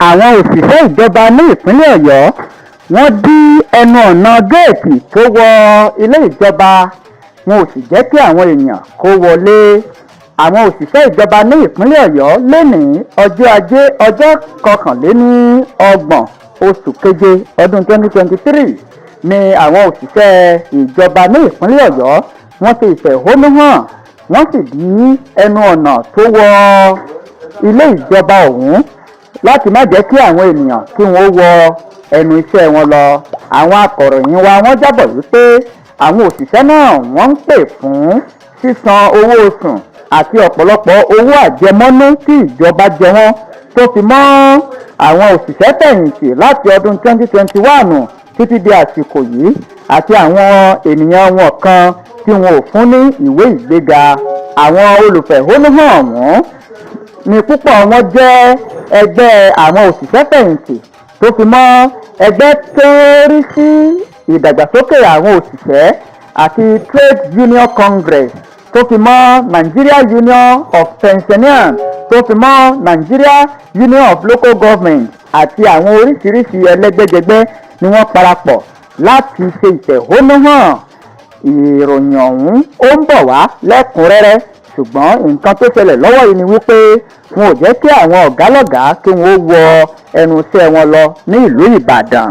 àwọn òṣìṣẹ́ ìjọba ní ìpínlẹ̀ Ọ̀yọ́ wọ́n dí ẹnu ọ̀nà géètì tó wọ ilé ìjọba, wọn ò sì jẹ́ kí àwọn èèyàn kó wọlé. Àwọn òṣìṣẹ́ ìjọba ní ìpínlẹ̀ Ọ̀yọ́ lónìí ọjọ́ Ajé ọjọ́ 29 oṣù keje ọdún 2023 ni àwọn òṣìṣẹ́ ìjọba ní ìpínlẹ̀ Ọ̀yọ́ wọ́n ṣe ìfẹ̀hónúhàn, wọ́n sì dí ẹnu ọ̀nà tó wọ ilé ìjọba ọ̀hún láti má jẹ́ kí àwọn ènìyàn kí wọ́n wọ ẹnu iṣẹ́ wọn lọ. Àwọn akọ̀ròyìn wa wọ́n jábọ̀ wípé àwọn òṣìṣẹ́ náà wọ́n ń pè fún sísan owó oṣù àti ọ̀pọ̀lọpọ̀ owó àjẹmọ́nú tí ìjọba jẹ wọ́n, tó fi mọ́ àwọn òṣìṣẹ́ fẹ̀yìntì láti ọdún 2021 títí di àsìkò yìí, àti àwọn ènìyàn wọn kan tí wọn ò fún ní ìwé ìgbéga. Àwọn olùfẹ̀hónúhàn ọ̀hún ni púpọ̀ wọn jẹ́ ẹgbẹ́ àwọn òṣìṣẹ́ fẹ̀yìntì, tó fi mọ́ ẹgbẹ́ tó rí sí ìdàgbàsókè àwọn òṣìṣẹ́ àti Trade Union Congress, tó fi mọ́ Nigeria Union of Pensioners, tó fi mọ́ Nigeria Union of Local Government àti àwọn oríṣiríṣi ẹlẹ́gbẹ́jẹgbẹ́ ni wọ́n parapọ̀ láti ṣe ìfẹ̀hónúhàn. Ìròyìn ọ̀hún ó ń bọ̀ wá lẹ́kùnrẹ́rẹ́, ṣùgbọ́n nǹkan tó ṣẹlẹ̀ lọ́wọ́ yìí ni wípé wọn ò jẹ́ kí àwọn ọ̀gá lọ́gàá kí wọ́n wọ ẹnu iṣẹ́ wọn lọ ní ìlú Ìbàdàn.